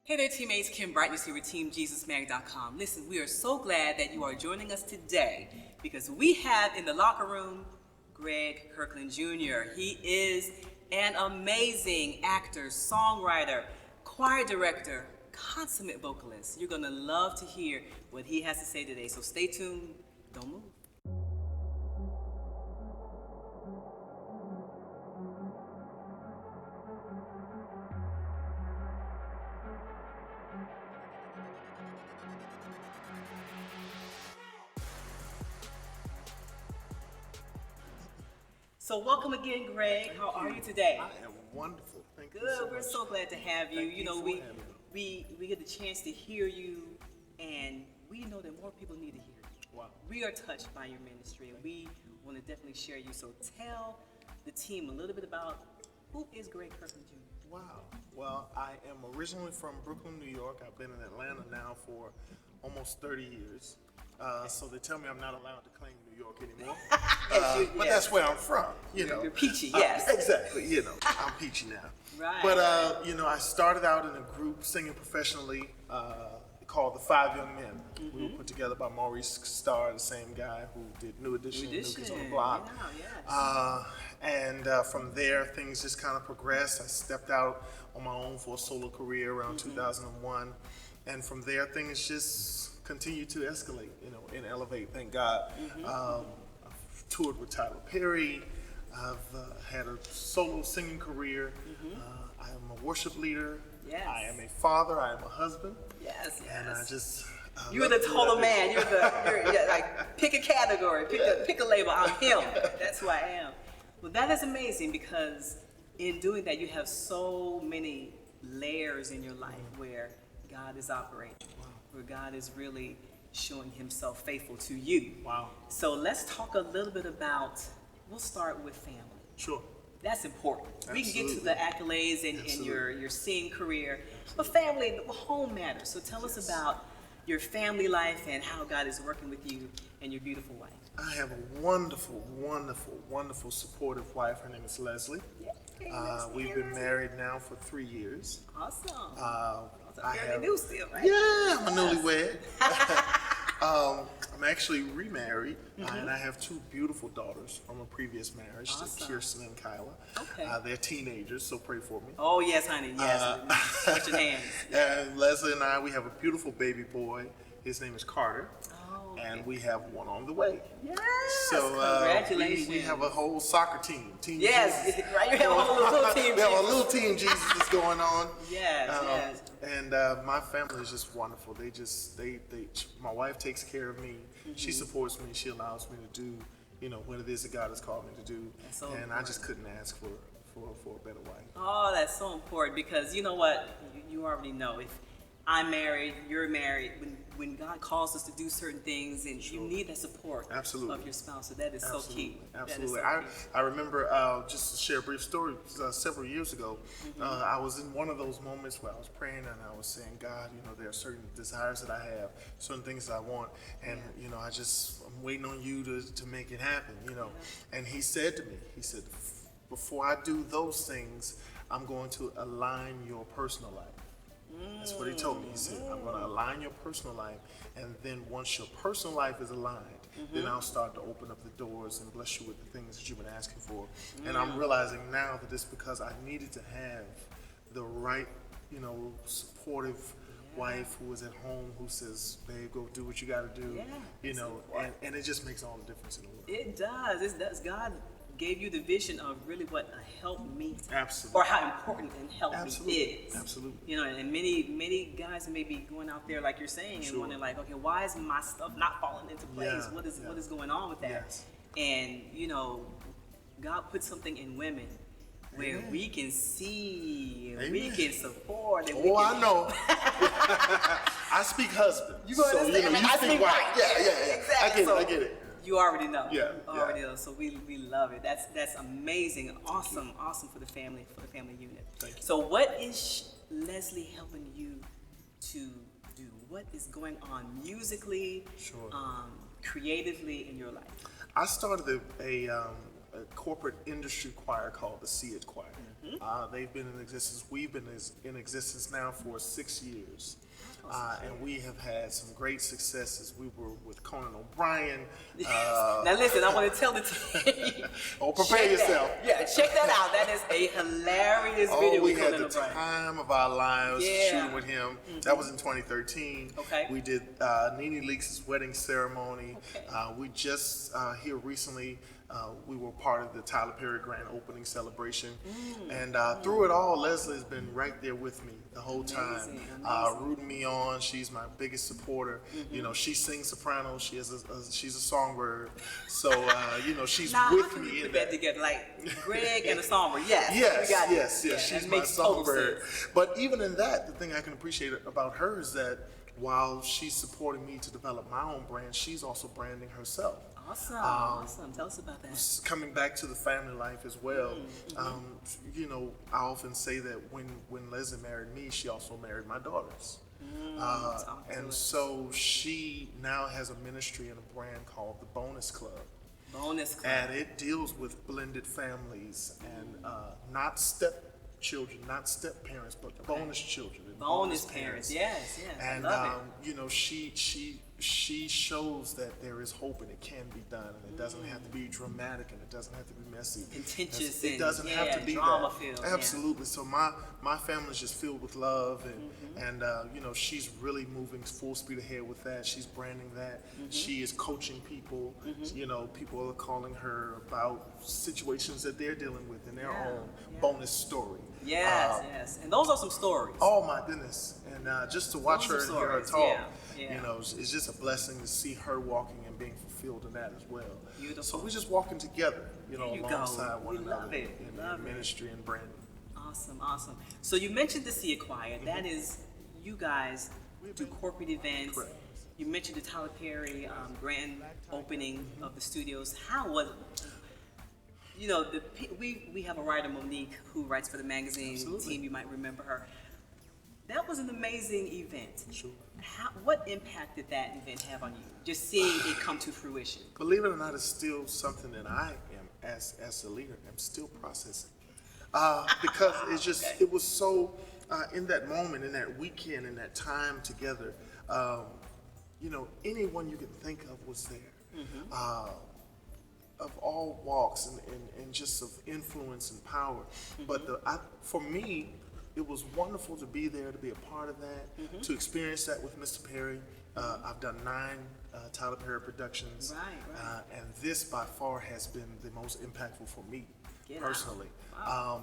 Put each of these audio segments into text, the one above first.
Hey there, teammates. Kim Brightness here with TeamJesusMag.com. Listen, we are so glad that you are joining us today because we have in the locker room Greg Kirkland Jr. He is an amazing actor, songwriter, choir director, consummate vocalist. You're going to love to hear what he has to say today, so stay tuned. Don't move. So welcome again, Greg. How are you today? I am wonderful. Thank you Good. so We're much. so glad to have you. Thank You know, for we having me. we get the chance to hear you, and we know that more people need to hear you. Wow. We are touched by your ministry, and we want to definitely share you. So tell the team a little bit about who is Greg Kirkland Jr. Wow. Well, I am originally from Brooklyn, New York. I've been in Atlanta now for almost 30 years. So they tell me I'm not allowed to claim New York anymore. But that's where I'm from, you know. You're peachy, yes. Exactly, you know. I'm peachy now. Right. But, you know, I started out in a group singing professionally called the Five Young Men. We were put together by Maurice Starr, the same guy who did New Edition, New Kids on the Block. Yeah, yes. And from there, things just kind of progressed. I stepped out on my own for a solo career around 2001. And from there, things just continued to escalate, you know, and elevate, thank God. I've toured with Tyler Perry. I've had a solo singing career. I am a worship leader. Yes. I am a father. I am a husband. Yes, yes. And I just... You're the total man. You're like, pick a category, pick a label. I'm him. That's who I am. Well, that is amazing because in doing that, you have so many layers in your life where God is operating, where God is really showing himself faithful to you. Wow. So let's talk a little bit about, we'll start with family. Sure. That's important. We can get to Absolutely. the accolades and your singing career, but family, the home matters. So tell us about your family life and how God is working with you and your beautiful wife. I have a wonderful, wonderful, wonderful, supportive wife. Her name is Leslie. We've been married now for 3 years. Awesome. I Fairly have, new still, right? Yeah, I'm a newlywed. I'm actually remarried, and I have 2 beautiful daughters from a previous marriage, Awesome. Kirsten and Kyla. Okay. They're teenagers, so pray for me. Oh, yes, honey. Yes. Put your hands. And Leslie and I, we have a beautiful baby boy. His name is Carter. Oh, And we have one on the way. yes. So Congratulations. we have a whole soccer team. Yes, Jesus. right. You have a whole little team. We have a little team Jesus is going on. Yes, yes. And my family is just wonderful. They my wife takes care of me. She supports me. She allows me to do, you know, what it is that God has called me to do. That's so and important. I just couldn't ask for a better wife. Oh, that's so important because you know what? You already know if I'm married, you're married. When God calls us to do certain things, and you need that support Absolutely. of your spouse, so that is so key. Absolutely. That is so key. I remember, just to share a brief story, several years ago, I was in one of those moments where I was praying and I was saying, God, you know, there are certain desires that I have, certain things that I want, and, you know, I'm waiting on you to make it happen, you know. And he said to me, he said, before I do those things, I'm going to align your personal life. That's what he told me. He said, I'm going to align your personal life, and then once your personal life is aligned, then I'll start to open up the doors and bless you with the things that you've been asking for. And I'm realizing now that it's because I needed to have the right, you know, supportive wife who is at home, who says, babe, go do what you got to do, you know, and it just makes all the difference in the world. It does. It does. God gave you the vision of really what a helpmeet, Absolutely. or how important an helpmeet is. Absolutely. You know, and many guys may be going out there like you're saying and wondering like, okay, why is my stuff not falling into place? What is going on with that? Yes. And you know, God put something in women where we can see, and we can support. And I know. I speak husband. You understand? You know, you I speak speak wife. wife. Yeah. Exactly. I get it. You already know. Yeah. Already know. So we love it. That's amazing. Awesome for the family unit. Thank you. So what is Leslie helping you to do? What is going on musically, creatively in your life? I started a corporate industry choir called the SEEiT Choir. They've been in existence. We've been in existence now for 6 years. And we have had some great successes. We were with Conan O'Brien. Now listen, I want to tell the team. Oh, prepare yourself. Yeah, check that out. That is a hilarious video We with had Conan the O'Brien. time of our lives Yeah. shooting with him. That was in 2013. Okay. We did Nene Leakes' wedding ceremony. Okay. We just here recently. We were part of the Tyler Perry grand opening celebration, and through it all, Leslie's been right there with me the whole time, rooting me on. She's my biggest supporter. You know, she sings soprano. She's a songbird, so you know she's Now, with how can me we in put that. that together? Like Greg and a songbird. Yes. Yes, we got it. yes. Yeah, She's that my makes total songbird. sense. But even in that, the thing I can appreciate about her is that while she's supporting me to develop my own brand, she's also branding herself. Awesome. Awesome. Tell us about that. Coming back to the family life as well, you know, I often say that when Leslie married me, she also married my daughters. And so she now has a ministry and a brand called the Bonus Club. Bonus Club. And it deals with blended families and not stepchildren, not step parents, but bonus children. And Bonus parents. Yes, yes. And I love it. you know, she shows that there is hope and it can be done, and it doesn't have to be dramatic, and it doesn't have to be messy. Contentious. It doesn't have to be drama that. filled. Absolutely. So my family is just filled with love, and you know, she's really moving full speed ahead with that. She's branding that. She is coaching people. You know, people are calling her about situations that they're dealing with in their own bonus story. Yes, yes. And those are some stories. Oh my goodness! And just to watch her Those and are hear her stories. talk, Yeah. you know, it's just a blessing to see her walking and being fulfilled in that as well. Beautiful. So we're just walking together, you know, There you go. alongside one We another love it. in Love it. ministry and branding. Awesome, awesome. So you mentioned the SEEiT Choir. That is, you guys do corporate events. Correct. You mentioned the Tyler Perry grand opening of the studios. How was it? You know, we have a writer, Monique, who writes for the magazine Absolutely. team. You might remember her. That was an amazing event. Sure. What impact did that event have on you? Just seeing it come to fruition. Believe it or not, it's still something that I am, as a leader, am still processing. Because it's just, it was so, in that moment, in that weekend, in that time together, you know, anyone you could think of was there. Of all walks and just of influence and power. But for me, it was wonderful to be there, to be a part of that, to experience that with Mr. Perry. I've done 9 Tyler Perry productions. Right. And this by far has been the most impactful for me, Get personally. out. Wow.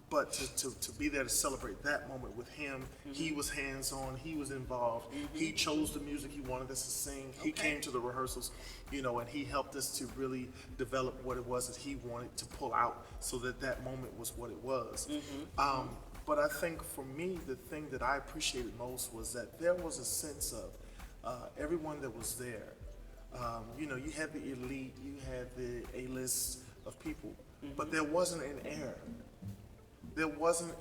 But to be there to celebrate that moment with him, he was hands-on, he was involved, he chose the music he wanted us to sing, he came to the rehearsals, you know, and he helped us to really develop what it was that he wanted to pull out so that that moment was what it was. But I think for me, the thing that I appreciated most was that there was a sense of everyone that was there. You know, you had the elite, you had the A-list of people, but there wasn't an air. There wasn't,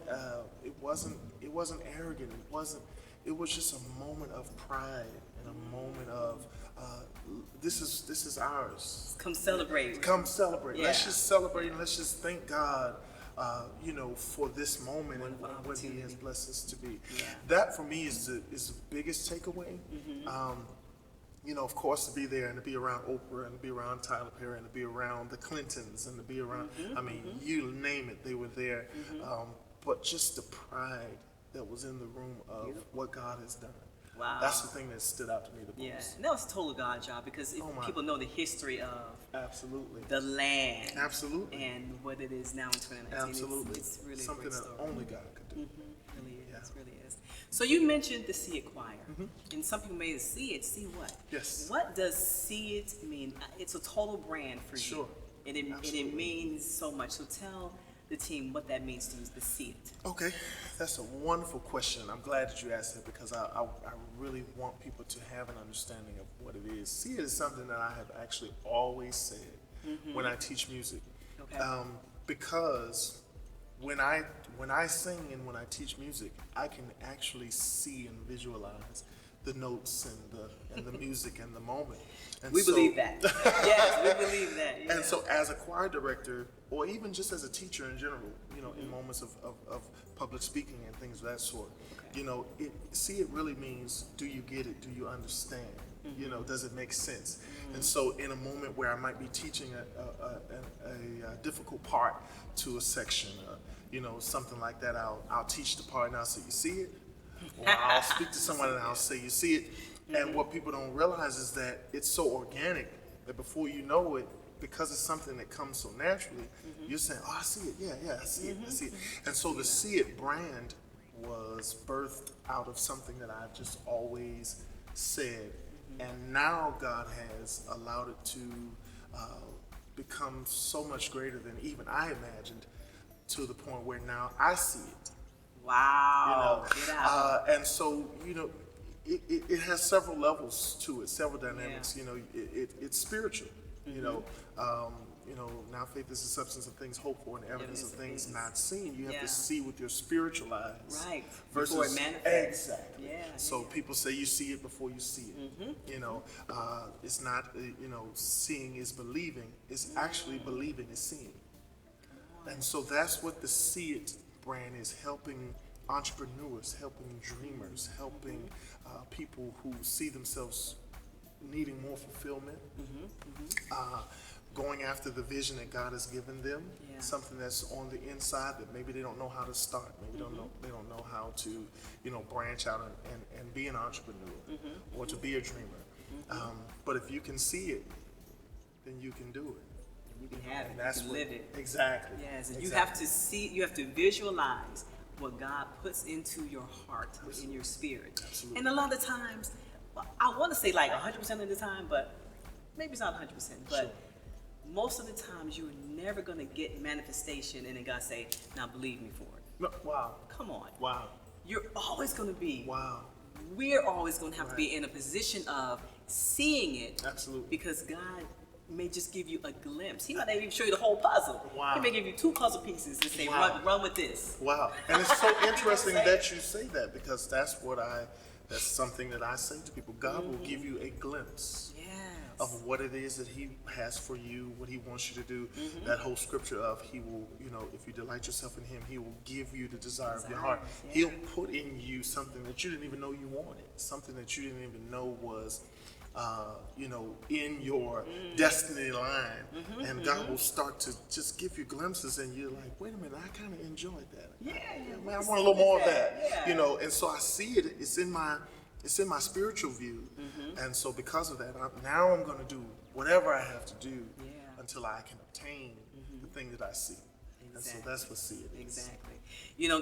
it wasn't arrogant. It was just a moment of pride and a moment of, this is ours. Come celebrate. Come celebrate. Yeah. Let's just celebrate and let's just thank God, you know, for this moment and Wonderful what He has opportunity. blessed us to be. Yeah. That for me is the biggest takeaway. You know, of course, to be there and to be around Oprah and to be around Tyler Perry and to be around the Clintons and to be around, I mean, you name it, they were there. But just the pride that was in the room of what God has done. Wow. That's the thing that stood out to me the most. Yeah, and that was a total God job because if people know the history of Absolutely. the land Absolutely. and what it is now in 2019. Absolutely. It's really something a great that story. only God could do. Really is, really is. So you mentioned the SEEiT Choir, and some people may see it. See what? Yes. What does SEEiT mean? It's a total brand for you. Sure. And it Absolutely. means so much. So tell the team what that means to you, the SEEiT. Okay, that's a wonderful question. I'm glad that you asked that because I really want people to have an understanding of what it is. See, it is something that I have actually always said when I teach music. Okay. Because when I sing and when I teach music, I can actually see and visualize the notes and the music and the moment. And We believe that. Yes, we believe that. Yeah. And so as a choir director, or even just as a teacher in general, in moments of public speaking and things of that sort, it really means, do you get it? Do you understand? Does it make sense? And so in a moment where I might be teaching a difficult part to a section, something like that, I'll teach the part and I'll say, you see it? Or I'll speak to someone and I'll say, you see it? And what people don't realize is that it's so organic that before you know it, because it's something that comes so naturally, you're saying, oh, I see it, yeah, I see it, I see it. And so the SEEiT brand was birthed out of something that I've just always said. And now God has allowed it to become so much greater than even I imagined, to the point where now I see it. Wow. Get out. And so, it has several levels to it, several dynamics. Yeah. It's spiritual. Now faith is the substance of things hoped for and evidence of things not seen. You have to see with your spiritual eyes. Right. Versus, before it manifests. Exactly. Yeah. So people say you see it before you see it. It's not, seeing is believing. It's actually believing is seeing. And so that's what the SEEiT brand is, helping entrepreneurs, helping dreamers, helping people who see themselves needing more fulfillment, going after the vision that God has given them, something that's on the inside that maybe they don't know how to start, maybe they don't know how to, branch out and be an entrepreneur or to be a dreamer. But if you can see it, then you can do it. You can have it. That's you can live it. Exactly. Yes, and exactly. you have to see. You have to visualize what God puts into your heart, in your spirit. Absolutely. And a lot of times, well, I want to say like 100% of the time, but maybe it's not 100%. But Sure. most of the times, you're never going to get manifestation, and then God say, "Now believe me for it." No, wow. Come on. Wow. You're always going to be. Wow. We're always going to have to be in a position of seeing it. Absolutely. Because God may just give you a glimpse. He might not even show you the whole puzzle. Wow. He may give you 2 puzzle pieces and say, Wow. run with this. Wow. And it's so interesting that you say that, because that's something that I say to people. God will give you a glimpse of what it is that He has for you, what He wants you to do. That whole scripture of He will, if you delight yourself in Him, He will give you the desire of your heart. Yeah. He'll put in you something that you didn't even know you wanted, something that you didn't even know was in your destiny line, and God will start to just give you glimpses, and you're like, wait a minute, I kind of enjoyed that. Man, I want a little more of that. And so I see it. It's in my spiritual view, and so because of that, I'm going to do whatever I have to do until I can obtain the thing that I see. And so that's what SEEiT is. Exactly.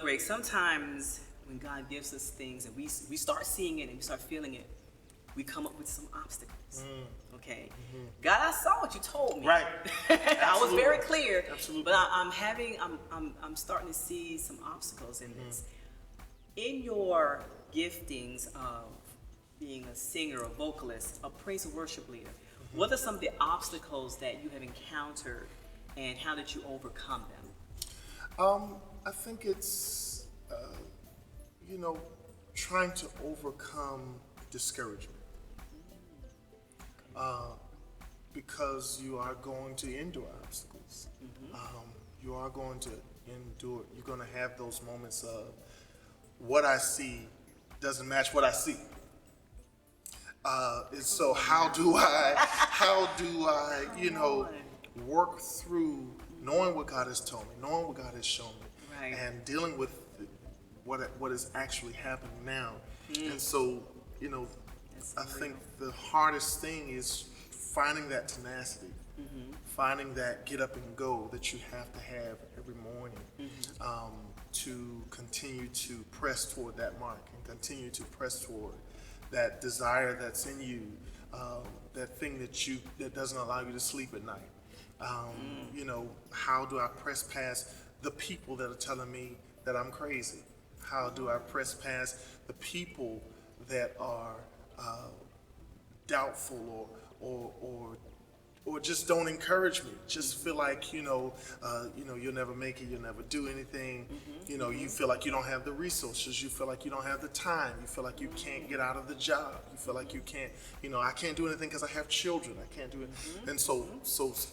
Greg, sometimes when God gives us things and we start seeing it and we start feeling it, we come up with some obstacles. Okay. God, I saw what you told me. Right. I was very clear. Absolutely. But I'm starting to see some obstacles in this. In your giftings of being a singer, a vocalist, a praise and worship leader, what are some of the obstacles that you have encountered, and how did you overcome them? I think it's trying to overcome discouragement. Because you are going to endure obstacles. You are going to endure. You're going to have those moments of what I see doesn't match what I see. And so how do I, work through knowing what God has told me, knowing what God has shown me, and dealing with what is actually happening now. And so, I think the hardest thing is finding that tenacity, finding that get up and go that you have to have every morning, to continue to press toward that mark and continue to press toward that desire that's in you, that thing that doesn't allow you to sleep at night. How do I press past the people that are telling me that I'm crazy? How do I press past the people that are doubtful or or just don't encourage me. Just feel like you'll never make it, you'll never do anything. You feel like you don't have the resources, you feel like you don't have the time, you feel like you can't get out of the job, you feel like you can't, I can't do anything because I have children, I can't do it. And so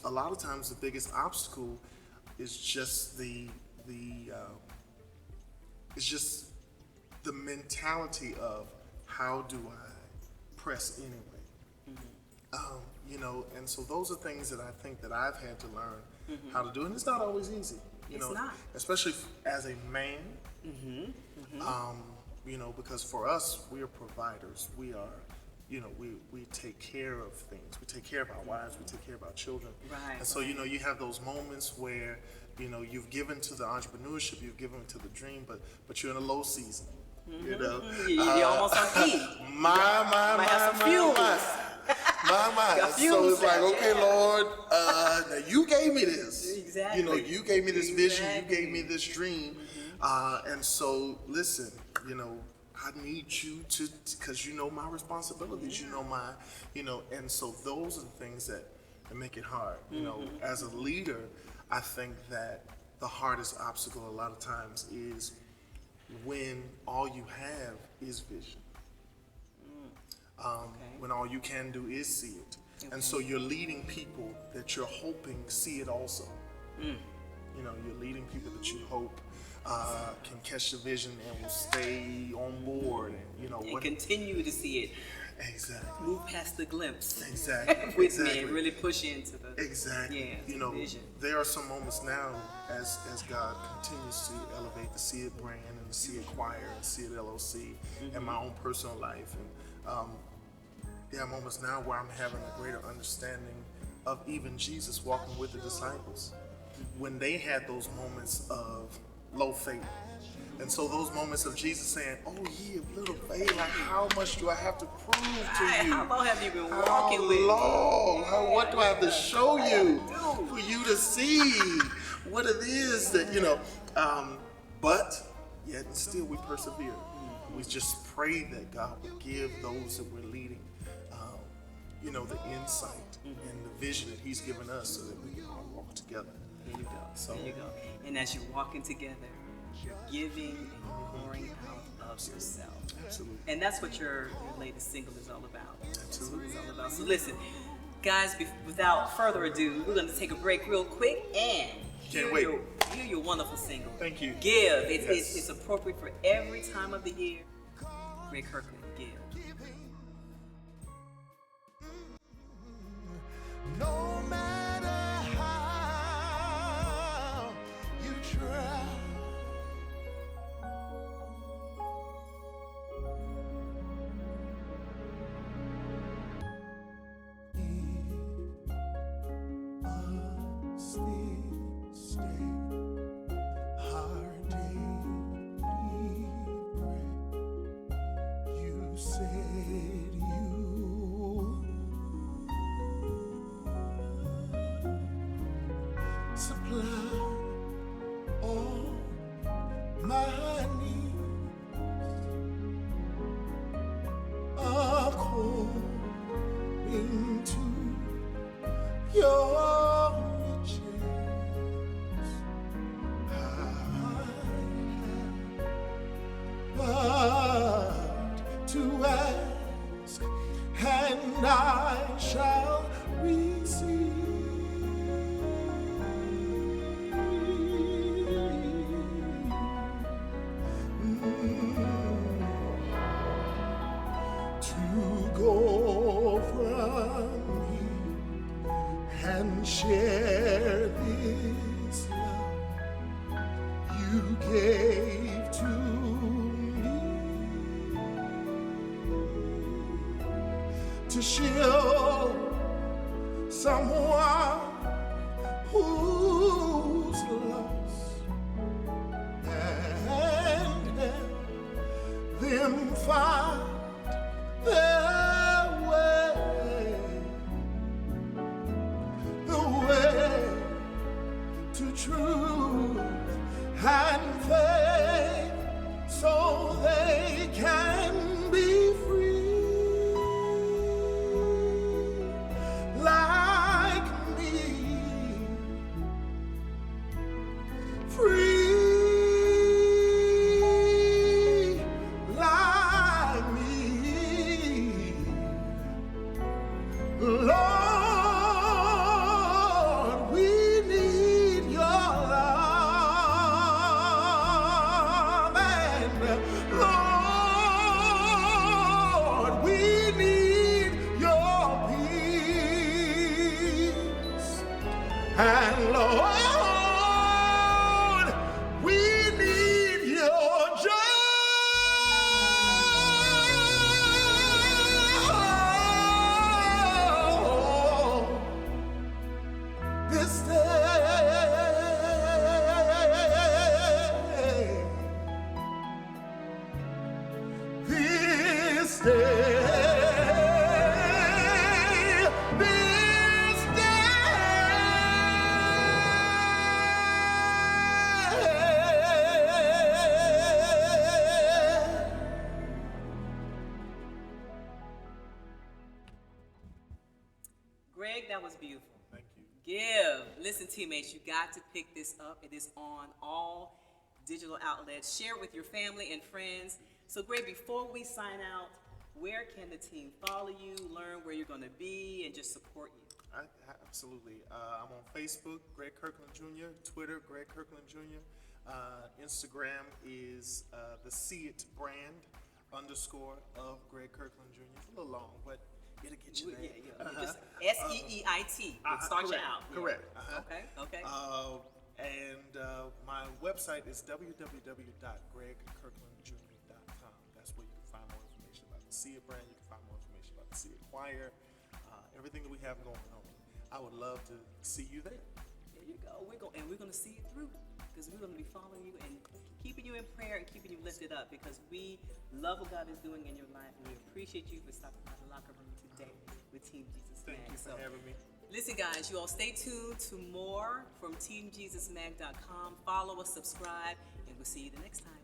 a lot of times the biggest obstacle is just the mentality of how do I press anyway. And so those are things that I think that I've had to learn how to do, and it's not always easy. It's not. Especially as a man. Because for us, we are providers. We are, we take care of things. We take care of our wives. We take care of our children. Right. And so you have those moments where you've given to the entrepreneurship, you've given to the dream, but you're in a low season. You're almost on peak. My. So it's like, okay, Lord, now you gave me this. Exactly. You gave me this vision. You gave me this dream. And so, listen, I need you to, because my responsibilities. My, and so those are the things that make it hard. As a leader, I think that the hardest obstacle a lot of times is when all you have is vision. When all you can do is see it. And so you're leading people that you're hoping see it also. You're leading people that you hope can catch the vision and will stay on board and continue to see it. Exactly. Move past the glimpse. Exactly. With me and really push into the exactly. Vision. There are some moments now as God continues to elevate the SEEiT brand and the SEEiT Choir and SEEiT LLC and my own personal life, and there are moments now where I'm having a greater understanding of even Jesus walking with the disciples when they had those moments of low faith. And so those moments of Jesus saying, "Oh, ye of little faith, like how much do I have to prove to you? How long have you been walking with me? What do I have to show you for you to see what it is that, but yet and still we persevere. We just pray that God would give those that we're leading, the insight and the vision that He's given us so that we can all walk together. There you go. There you go. And as you're walking together, you're giving and you're pouring out of yourself. Absolutely. And that's what your latest single is all about. Absolutely. That's what it's all about. So listen, guys, without further ado, we're going to take a break real quick and hear your wonderful single. Thank you. Give. It's appropriate for every time of the year. Greg Kirkland, Give. No matter how you try, still stay our daily bread. You said you supply all my needs according to your riches. I have but to ask, and I shall receive. To go from here and share this love you gave to me, to show someone who's lost and help them find the way to truth and faith, so they can be free, like And Lord, we need your joy this day. This day. Greg, that was beautiful. Thank you. GiVE. Listen, teammates, you got to pick this up. It is on all digital outlets. Share it with your family and friends. So, Greg, before we sign out, where can the team follow you, learn where you're going to be, and just support you? Absolutely. I'm on Facebook, Greg Kirkland Jr., Twitter, Greg Kirkland Jr., Instagram is the SEEiT brand _ of Greg Kirkland Jr. It's a little long, but it'll get you there. Just SEEiT. It starts you out. Correct. Okay. And my website is www.gregkirklandjr.com. That's where you can find more information about the SEEiT brand. You can find more information about the SEEiT Choir, everything that we have going on. I would love to see you there. There you go. We're going to see it through, because we're going to be following you and keeping you in prayer and keeping you lifted up, because we love what God is doing in your life, and we appreciate you for stopping by the locker room today with Team Jesus Mag. Thank you for having me. Listen, guys, you all stay tuned to more from TeamJesusMag.com. Follow us, subscribe, and we'll see you the next time.